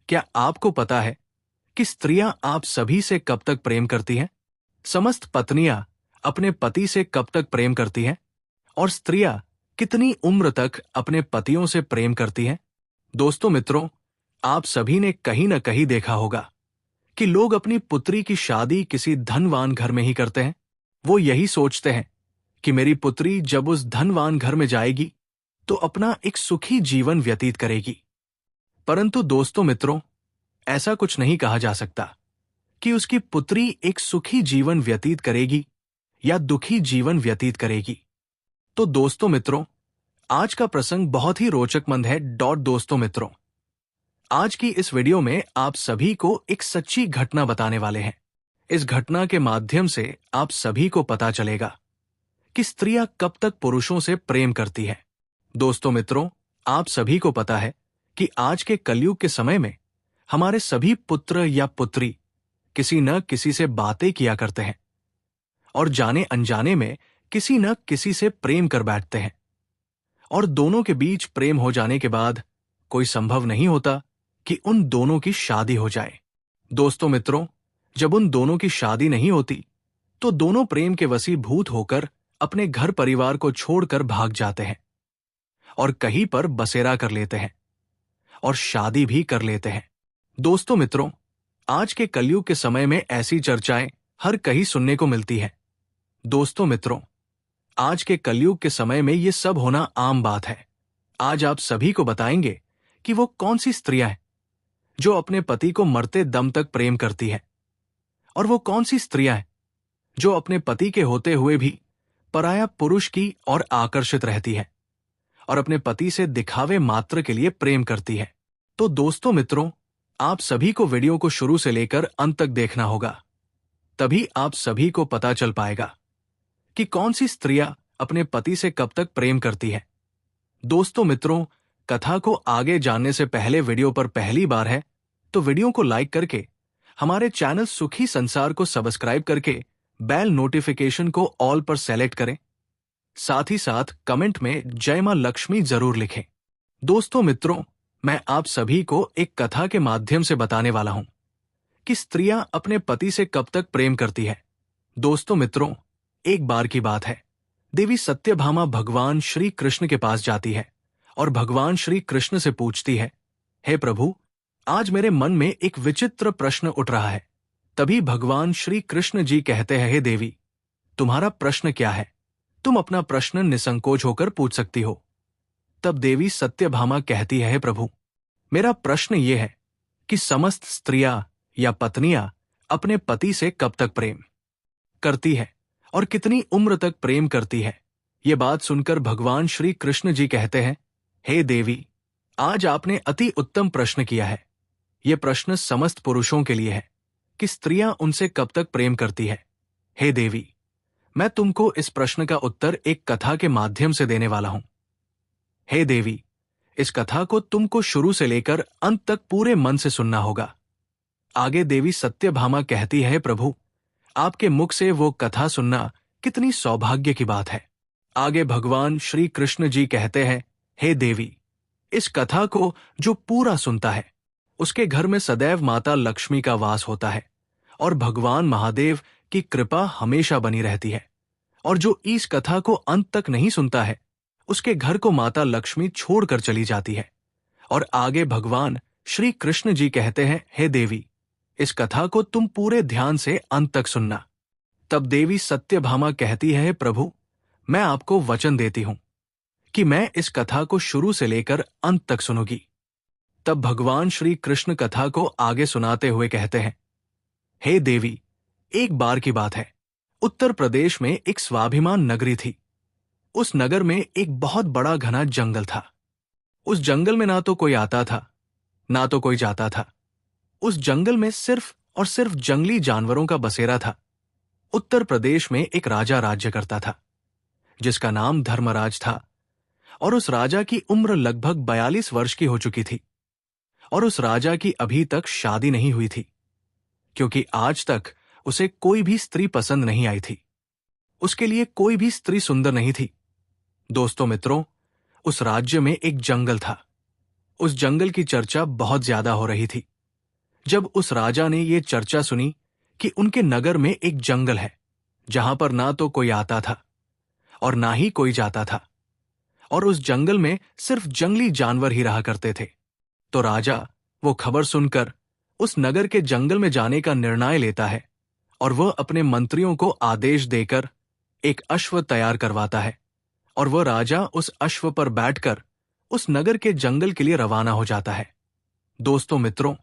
क्या आपको पता है कि स्त्रियां आप सभी से कब तक प्रेम करती हैं? समस्त पत्नियां अपने पति से कब तक प्रेम करती हैं? और स्त्रियां कितनी उम्र तक अपने पतियों से प्रेम करती हैं? दोस्तों मित्रों, आप सभी ने कहीं न कहीं देखा होगा कि लोग अपनी पुत्री की शादी किसी धनवान घर में ही करते हैं। वो यही सोचते हैं कि मेरी पुत्री जब उस धनवान घर में जाएगी तो अपना एक सुखी जीवन व्यतीत करेगी। परंतु दोस्तों मित्रों, ऐसा कुछ नहीं कहा जा सकता कि उसकी पुत्री एक सुखी जीवन व्यतीत करेगी या दुखी जीवन व्यतीत करेगी। तो दोस्तों मित्रों, आज का प्रसंग बहुत ही रोचकमंद है। दोस्तों मित्रों, आज की इस वीडियो में आप सभी को एक सच्ची घटना बताने वाले हैं। इस घटना के माध्यम से आप सभी को पता चलेगा कि स्त्रियां कब तक पुरुषों से प्रेम करती हैं। दोस्तों मित्रों, आप सभी को पता है कि आज के कलयुग के समय में हमारे सभी पुत्र या पुत्री किसी न किसी से बातें किया करते हैं और जाने अनजाने में किसी न किसी से प्रेम कर बैठते हैं, और दोनों के बीच प्रेम हो जाने के बाद कोई संभव नहीं होता कि उन दोनों की शादी हो जाए। दोस्तों मित्रों, जब उन दोनों की शादी नहीं होती तो दोनों प्रेम के वशीभूत होकर अपने घर परिवार को छोड़कर भाग जाते हैं और कहीं पर बसेरा कर लेते हैं और शादी भी कर लेते हैं। दोस्तों मित्रों, आज के कलयुग के समय में ऐसी चर्चाएं हर कहीं सुनने को मिलती हैं। दोस्तों मित्रों, आज के कलयुग के समय में ये सब होना आम बात है। आज आप सभी को बताएंगे कि वो कौन सी स्त्रियां हैं जो अपने पति को मरते दम तक प्रेम करती हैं, और वो कौन सी स्त्रियां हैं जो अपने पति के होते हुए भी पराया पुरुष की ओर आकर्षित रहती है और अपने पति से दिखावे मात्र के लिए प्रेम करती है। तो दोस्तों मित्रों, आप सभी को वीडियो को शुरू से लेकर अंत तक देखना होगा, तभी आप सभी को पता चल पाएगा कि कौन सी स्त्रियां अपने पति से कब तक प्रेम करती है। दोस्तों मित्रों, कथा को आगे जानने से पहले वीडियो पर पहली बार है तो वीडियो को लाइक करके हमारे चैनल सुखी संसार को सब्सक्राइब करके बेल नोटिफिकेशन को ऑल पर सेलेक्ट करें। साथ ही साथ कमेंट में जय मां लक्ष्मी जरूर लिखें। दोस्तों मित्रों, मैं आप सभी को एक कथा के माध्यम से बताने वाला हूं कि स्त्रियां अपने पति से कब तक प्रेम करती है। दोस्तों मित्रों, एक बार की बात है, देवी सत्यभामा भगवान श्री कृष्ण के पास जाती है और भगवान श्री कृष्ण से पूछती है, हे प्रभु, आज मेरे मन में एक विचित्र प्रश्न उठ रहा है। तभी भगवान श्री कृष्ण जी कहते हैं, हे देवी, तुम्हारा प्रश्न क्या है? तुम अपना प्रश्न निसंकोच होकर पूछ सकती हो। तब देवी सत्यभामा कहती है, हे प्रभु, मेरा प्रश्न ये है कि समस्त स्त्रियां या पत्नियां अपने पति से कब तक प्रेम करती है और कितनी उम्र तक प्रेम करती है। ये बात सुनकर भगवान श्री कृष्ण जी कहते हैं, हे देवी, आज आपने अति उत्तम प्रश्न किया है। ये प्रश्न समस्त पुरुषों के लिए है कि स्त्रियां उनसे कब तक प्रेम करती है। हे देवी, मैं तुमको इस प्रश्न का उत्तर एक कथा के माध्यम से देने वाला हूं। हे देवी, इस कथा को तुमको शुरू से लेकर अंत तक पूरे मन से सुनना होगा। आगे देवी सत्यभामा कहती है, प्रभु, आपके मुख से वो कथा सुनना कितनी सौभाग्य की बात है। आगे भगवान श्री कृष्ण जी कहते हैं, हे देवी, इस कथा को जो पूरा सुनता है उसके घर में सदैव माता लक्ष्मी का वास होता है और भगवान महादेव की कृपा हमेशा बनी रहती है, और जो इस कथा को अंत तक नहीं सुनता है उसके घर को माता लक्ष्मी छोड़कर चली जाती है। और आगे भगवान श्री कृष्ण जी कहते हैं, हे देवी, इस कथा को तुम पूरे ध्यान से अंत तक सुनना। तब देवी सत्यभामा कहती है, प्रभु, मैं आपको वचन देती हूं कि मैं इस कथा को शुरू से लेकर अंत तक सुनूंगी। तब भगवान श्री कृष्ण कथा को आगे सुनाते हुए कहते हैं, हे देवी, एक बार की बात है, उत्तर प्रदेश में एक स्वाभिमान नगरी थी। उस नगर में एक बहुत बड़ा घना जंगल था। उस जंगल में ना तो कोई आता था ना तो कोई जाता था। उस जंगल में सिर्फ और सिर्फ जंगली जानवरों का बसेरा था। उत्तर प्रदेश में एक राजा राज्य करता था जिसका नाम धर्मराज था, और उस राजा की उम्र लगभग 42 वर्ष की हो चुकी थी, और उस राजा की अभी तक शादी नहीं हुई थी, क्योंकि आज तक उसे कोई भी स्त्री पसंद नहीं आई थी। उसके लिए कोई भी स्त्री सुंदर नहीं थी। दोस्तों मित्रों, उस राज्य में एक जंगल था। उस जंगल की चर्चा बहुत ज्यादा हो रही थी। जब उस राजा ने ये चर्चा सुनी कि उनके नगर में एक जंगल है जहां पर ना तो कोई आता था और ना ही कोई जाता था, और उस जंगल में सिर्फ जंगली जानवर ही रहा करते थे, तो राजा वो खबर सुनकर उस नगर के जंगल में जाने का निर्णय लेता है और वह अपने मंत्रियों को आदेश देकर एक अश्व तैयार करवाता है, और वह राजा उस अश्व पर बैठकर उस नगर के जंगल के लिए रवाना हो जाता है। दोस्तों मित्रों,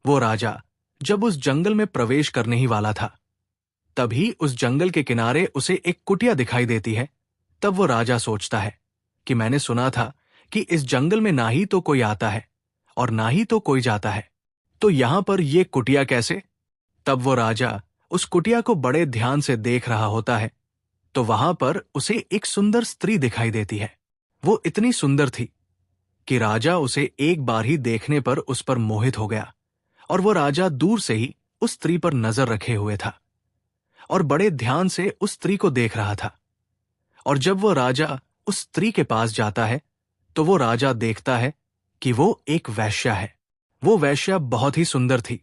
वो राजा जब उस जंगल में प्रवेश करने ही वाला था, तभी उस जंगल के किनारे उसे एक कुटिया दिखाई देती है। तब वो राजा सोचता है कि मैंने सुना था कि इस जंगल में ना ही तो कोई आता है और ना ही तो कोई जाता है, तो यहां पर ये कुटिया कैसे? तब वो राजा उस कुटिया को बड़े ध्यान से देख रहा होता है, तो वहां पर उसे एक सुंदर स्त्री दिखाई देती है। वो इतनी सुंदर थी कि राजा उसे एक बार ही देखने पर उस पर मोहित हो गया, और वो राजा दूर से ही उस स्त्री पर नजर रखे हुए था और बड़े ध्यान से उस स्त्री को देख रहा था। और जब वो राजा उस स्त्री के पास जाता है, तो वो राजा देखता है कि वो एक वेश्या है। वो वेश्या बहुत ही सुंदर थी।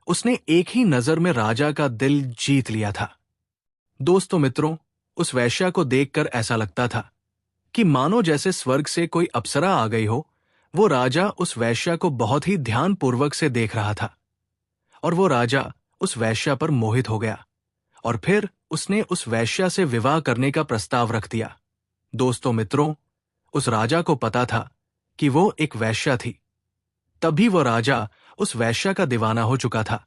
उसने एक ही नजर में राजा का दिल जीत लिया था। दोस्तों मित्रों, उस वेश्या को देखकर ऐसा लगता था कि मानो जैसे स्वर्ग से कोई अप्सरा आ गई हो। वो राजा उस वेश्या को बहुत ही ध्यानपूर्वक से देख रहा था, और वो राजा उस वेश्या पर मोहित हो गया, और फिर उसने उस वेश्या से विवाह करने का प्रस्ताव रख दिया। दोस्तों मित्रों, उस राजा को पता था कि वो एक वेश्या थी, तभी वो राजा उस वेश्या का दीवाना हो चुका था।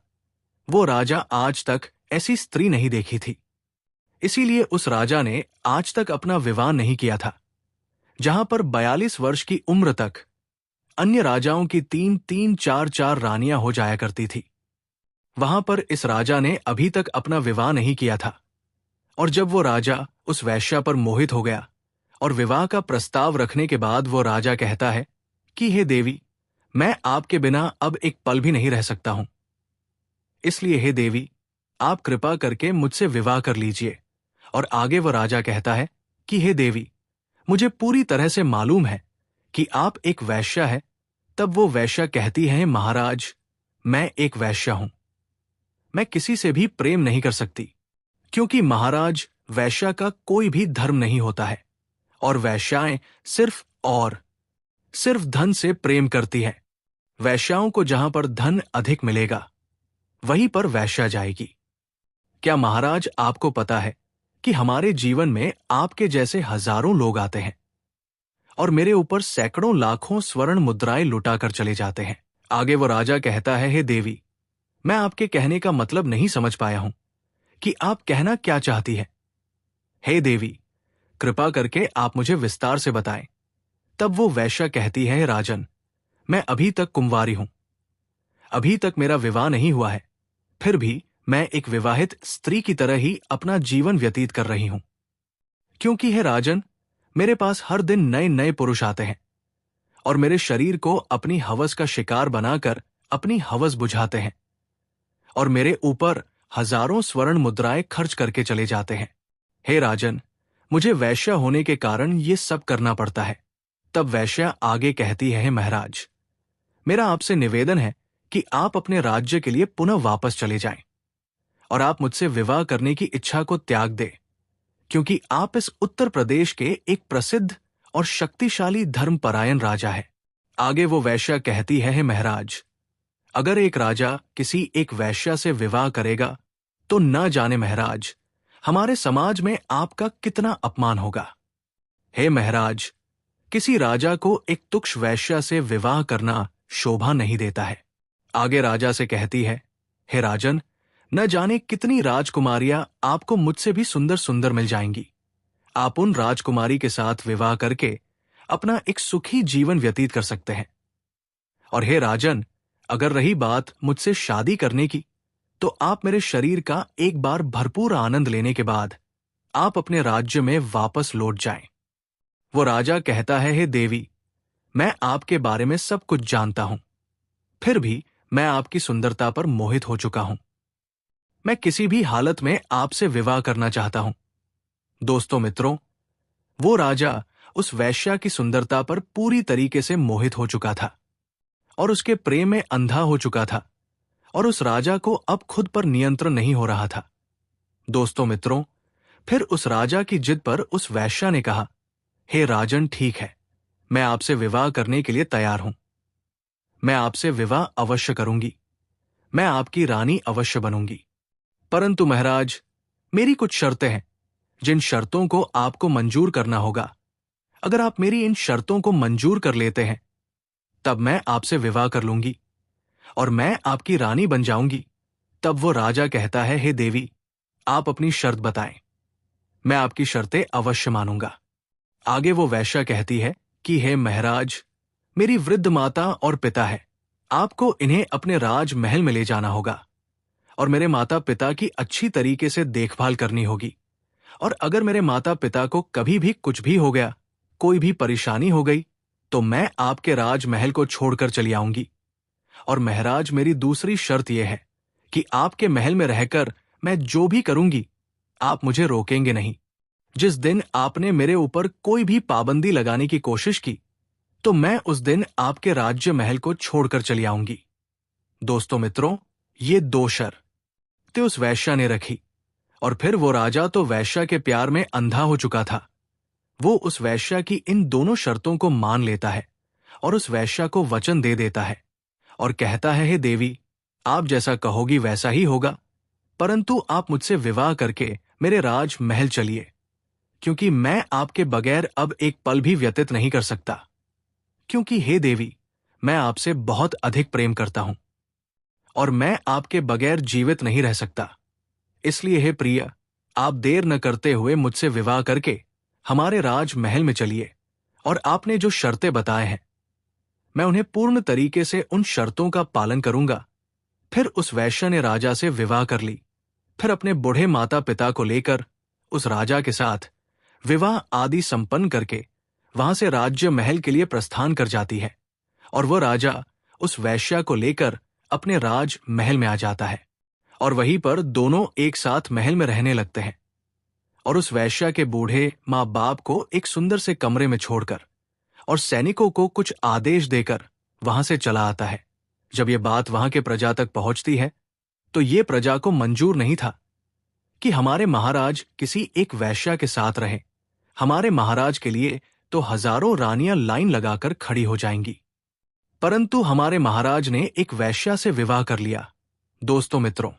वो राजा आज तक ऐसी स्त्री नहीं देखी थी, इसीलिए उस राजा ने आज तक अपना विवाह नहीं किया था। जहां पर 42 वर्ष की उम्र तक अन्य राजाओं की 3-3, 4-4 रानियां हो जाया करती थी, वहां पर इस राजा ने अभी तक अपना विवाह नहीं किया था। और जब वो राजा उस वेश्या पर मोहित हो गया और विवाह का प्रस्ताव रखने के बाद वो राजा कहता है कि हे देवी, मैं आपके बिना अब एक पल भी नहीं रह सकता हूं, इसलिए हे देवी, आप कृपा करके मुझसे विवाह कर लीजिए। और आगे वो राजा कहता है कि हे देवी, मुझे पूरी तरह से मालूम है कि आप एक वेश्या है। तब वो वेश्या कहती है, महाराज, मैं एक वेश्या हूं, मैं किसी से भी प्रेम नहीं कर सकती, क्योंकि महाराज, वेश्या का कोई भी धर्म नहीं होता है, और वेश्याएं सिर्फ धन से प्रेम करती हैं। वेश्याओं को जहां पर धन अधिक मिलेगा, वहीं पर वेश्या जाएगी। क्या महाराज आपको पता है कि हमारे जीवन में आपके जैसे हजारों लोग आते हैं और मेरे ऊपर सैकड़ों लाखों स्वर्ण मुद्राएं लुटाकर चले जाते हैं। आगे वो राजा कहता है, हे देवी, मैं आपके कहने का मतलब नहीं समझ पाया हूं कि आप कहना क्या चाहती है। हे देवी, कृपा करके आप मुझे विस्तार से बताएं। तब वो वेश्या कहती है, राजन, मैं अभी तक कुंवारी हूं, अभी तक मेरा विवाह नहीं हुआ है, फिर भी मैं एक विवाहित स्त्री की तरह ही अपना जीवन व्यतीत कर रही हूं, क्योंकि हे राजन, मेरे पास हर दिन नए नए पुरुष आते हैं और मेरे शरीर को अपनी हवस का शिकार बनाकर अपनी हवस बुझाते हैं और मेरे ऊपर हजारों स्वर्ण मुद्राएं खर्च करके चले जाते हैं। हे राजन, मुझे वैश्या होने के कारण ये सब करना पड़ता है। तब वैश्या आगे कहती है, महाराज, मेरा आपसे निवेदन है कि आप अपने राज्य के लिए पुनः वापस चले जाएं और आप मुझसे विवाह करने की इच्छा को त्याग दें, क्योंकि आप इस उत्तर प्रदेश के एक प्रसिद्ध और शक्तिशाली धर्मपरायण राजा है। आगे वो वैश्या कहती है, महाराज, अगर एक राजा किसी एक वैश्या से विवाह करेगा तो न जाने महाराज, हमारे समाज में आपका कितना अपमान होगा। हे महाराज, किसी राजा को एक तुच्छ वैश्या से विवाह करना शोभा नहीं देता है। आगे राजा से कहती है, हे राजन, न जाने कितनी राजकुमारियां आपको मुझसे भी सुंदर सुंदर मिल जाएंगी। आप उन राजकुमारी के साथ विवाह करके अपना एक सुखी जीवन व्यतीत कर सकते हैं। और हे राजन, अगर रही बात मुझसे शादी करने की, तो आप मेरे शरीर का एक बार भरपूर आनंद लेने के बाद आप अपने राज्य में वापस लौट जाएं। वो राजा कहता है, हे देवी, मैं आपके बारे में सब कुछ जानता हूं, फिर भी मैं आपकी सुंदरता पर मोहित हो चुका हूं। मैं किसी भी हालत में आपसे विवाह करना चाहता हूं। दोस्तों मित्रों, वो राजा उस वैश्या की सुंदरता पर पूरी तरीके से मोहित हो चुका था और उसके प्रेम में अंधा हो चुका था। और उस राजा को अब खुद पर नियंत्रण नहीं हो रहा था। दोस्तों मित्रों, फिर उस राजा की जिद पर उस वैश्या ने कहा, हे राजन, ठीक है, मैं आपसे विवाह करने के लिए तैयार हूं। मैं आपसे विवाह अवश्य करूंगी। मैं आपकी रानी अवश्य बनूंगी। परंतु महाराज, मेरी कुछ शर्तें हैं, जिन शर्तों को आपको मंजूर करना होगा। अगर आप मेरी इन शर्तों को मंजूर कर लेते हैं, तब मैं आपसे विवाह कर लूंगी और मैं आपकी रानी बन जाऊंगी। तब वो राजा कहता है, हे देवी, आप अपनी शर्त बताएं। मैं आपकी शर्तें अवश्य मानूंगा। आगे वो वैश्या कहती है कि हे महाराज, मेरी वृद्ध माता और पिता है। आपको इन्हें अपने राज महल में ले जाना होगा और मेरे माता पिता की अच्छी तरीके से देखभाल करनी होगी। और अगर मेरे माता पिता को कभी भी कुछ भी हो गया, कोई भी परेशानी हो गई, तो मैं आपके राजमहल को छोड़कर चली आऊंगी। और महाराज, मेरी दूसरी शर्त यह है कि आपके महल में रहकर मैं जो भी करूंगी, आप मुझे रोकेंगे नहीं। जिस दिन आपने मेरे ऊपर कोई भी पाबंदी लगाने की कोशिश की, तो मैं उस दिन आपके राज्य महल को छोड़कर चली आऊंगी। दोस्तों मित्रों, ये 2 शर्तें उस वैश्या ने रखी। और फिर वो राजा तो वैश्या के प्यार में अंधा हो चुका था। वो उस वैश्या की इन दोनों शर्तों को मान लेता है और उस वैश्या को वचन दे देता है और कहता है, हे देवी, आप जैसा कहोगी वैसा ही होगा, परंतु आप मुझसे विवाह करके मेरे राज महल चलिए, क्योंकि मैं आपके बगैर अब एक पल भी व्यतीत नहीं कर सकता। क्योंकि हे देवी, मैं आपसे बहुत अधिक प्रेम करता हूं और मैं आपके बगैर जीवित नहीं रह सकता। इसलिए हे प्रिय, आप देर न करते हुए मुझसे विवाह करके हमारे राज महल में चलिए और आपने जो शर्तें बताए हैं, मैं उन्हें पूर्ण तरीके से उन शर्तों का पालन करूंगा। फिर उस वैश्या ने राजा से विवाह कर ली। फिर अपने बूढ़े माता पिता को लेकर उस राजा के साथ विवाह आदि संपन्न करके वहां से राज्य महल के लिए प्रस्थान कर जाती है और वह राजा उस वैश्या को लेकर अपने राज महल में आ जाता है और वहीं पर दोनों एक साथ महल में रहने लगते हैं। और उस वैश्या के बूढ़े माँ बाप को एक सुंदर से कमरे में छोड़कर और सैनिकों को कुछ आदेश देकर वहां से चला आता है। जब ये बात वहां के प्रजा तक पहुंचती है, तो ये प्रजा को मंजूर नहीं था कि हमारे महाराज किसी एक वैश्या के साथ रहे। हमारे महाराज के लिए तो हजारों रानियां लाइन लगाकर खड़ी हो जाएंगी, परंतु हमारे महाराज ने एक वैश्या से विवाह कर लिया। दोस्तों मित्रों,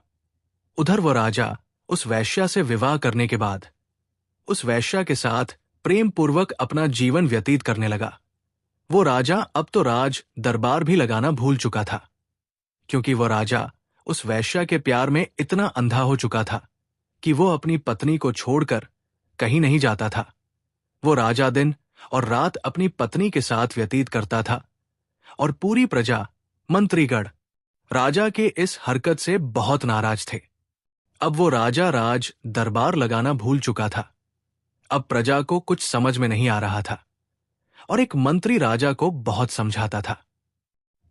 उधर वो राजा उस वैश्या से विवाह करने के बाद उस वैश्या के साथ प्रेम पूर्वक अपना जीवन व्यतीत करने लगा। वो राजा अब तो राज दरबार भी लगाना भूल चुका था, क्योंकि वो राजा उस वैश्या के प्यार में इतना अंधा हो चुका था कि वो अपनी पत्नी को छोड़कर कहीं नहीं जाता था। वो राजा दिन और रात अपनी पत्नी के साथ व्यतीत करता था और पूरी प्रजा, मंत्रीगण राजा के इस हरकत से बहुत नाराज थे। अब वो राजा राज दरबार लगाना भूल चुका था। अब प्रजा को कुछ समझ में नहीं आ रहा था और एक मंत्री राजा को बहुत समझाता था,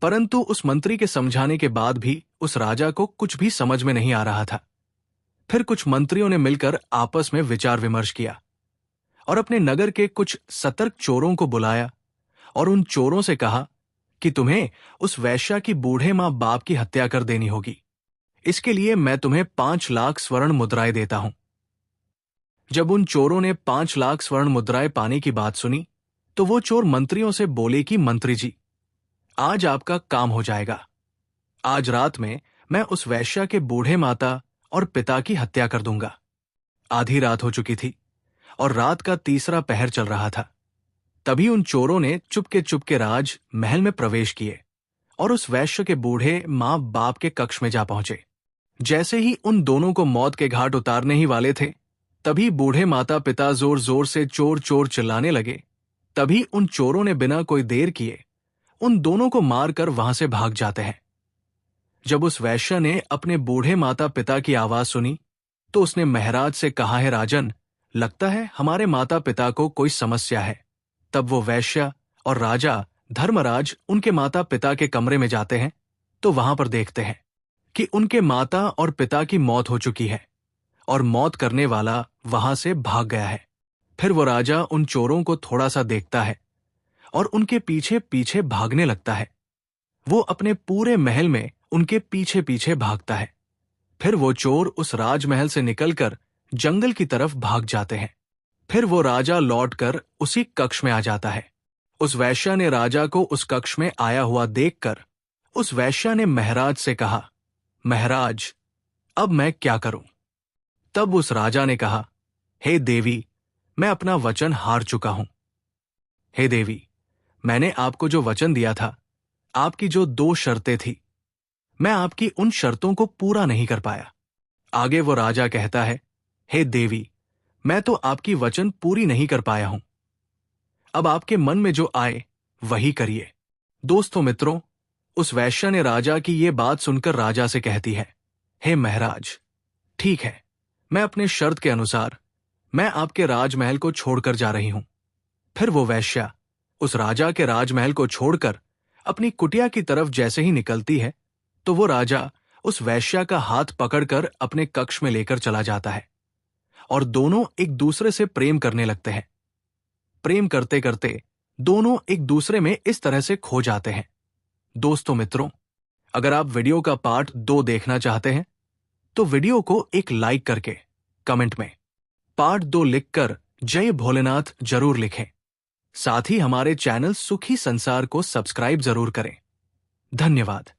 परंतु उस मंत्री के समझाने के बाद भी उस राजा को कुछ भी समझ में नहीं आ रहा था। फिर कुछ मंत्रियों ने मिलकर आपस में विचार विमर्श किया और अपने नगर के कुछ सतर्क चोरों को बुलाया और उन चोरों से कहा कि तुम्हें उस वैश्या की बूढ़े मां बाप की हत्या कर देनी होगी। इसके लिए मैं तुम्हें 5 लाख स्वर्ण मुद्राएं देता हूं। जब उन चोरों ने 5 लाख स्वर्ण मुद्राएं पाने की बात सुनी, तो वो चोर मंत्रियों से बोले कि मंत्री जी, आज आपका काम हो जाएगा। आज रात में मैं उस वैश्या के बूढ़े माता और पिता की हत्या कर दूंगा। आधी रात हो चुकी थी और रात का तीसरा पहर चल रहा था। तभी उन चोरों ने चुपके राज महल में प्रवेश किए और उस वैश्य के बूढ़े मां बाप के कक्ष में जा पहुंचे। जैसे ही उन दोनों को मौत के घाट उतारने ही वाले थे, तभी बूढ़े माता पिता जोर जोर से चोर चोर चिल्लाने लगे। तभी उन चोरों ने बिना कोई देर किए उन दोनों को मारकर वहां से भाग जाते हैं। जब उस वैश्य ने अपने बूढ़े माता पिता की आवाज सुनी, तो उसने महाराज से कहा, है राजन, लगता है हमारे माता पिता को कोई समस्या है। तब वो वैश्य और राजा धर्मराज उनके माता पिता के कमरे में जाते हैं, तो वहां पर देखते हैं कि उनके माता और पिता की मौत हो चुकी है और मौत करने वाला वहां से भाग गया है। फिर वो राजा उन चोरों को थोड़ा सा देखता है और उनके पीछे पीछे भागने लगता है। वो अपने पूरे महल में उनके पीछे पीछे भागता है। फिर वो चोर उस राजमहल से निकलकर जंगल की तरफ भाग जाते हैं। फिर वो राजा लौटकर उसी कक्ष में आ जाता है। उस वैश्या ने राजा को उस कक्ष में आया हुआ देखकर उस वैश्या ने महराज से कहा, महाराज, अब मैं क्या करूं? तब उस राजा ने कहा, हे देवी, मैं अपना वचन हार चुका हूं। हे देवी, मैंने आपको जो वचन दिया था, आपकी जो 2 शर्तें थी, मैं आपकी उन शर्तों को पूरा नहीं कर पाया। आगे वो राजा कहता है, हे देवी, मैं तो आपकी वचन पूरी नहीं कर पाया हूं। अब आपके मन में जो आए वही करिए। दोस्तों मित्रों, उस वैश्या ने राजा की ये बात सुनकर राजा से कहती है, हे महाराज, ठीक है, मैं अपने शर्त के अनुसार मैं आपके राजमहल को छोड़कर जा रही हूं। फिर वो वैश्या उस राजा के राजमहल को छोड़कर अपनी कुटिया की तरफ जैसे ही निकलती है, तो वो राजा उस वैश्या का हाथ पकड़कर अपने कक्ष में लेकर चला जाता है और दोनों एक दूसरे से प्रेम करने लगते हैं। प्रेम करते करते दोनों एक दूसरे में इस तरह से खो जाते हैं। दोस्तों मित्रों, अगर आप वीडियो का पार्ट 2 देखना चाहते हैं तो वीडियो को एक लाइक करके कमेंट में पार्ट 2 लिखकर जय भोलेनाथ जरूर लिखें। साथ ही हमारे चैनल सुखी संसार को सब्सक्राइब जरूर करें। धन्यवाद।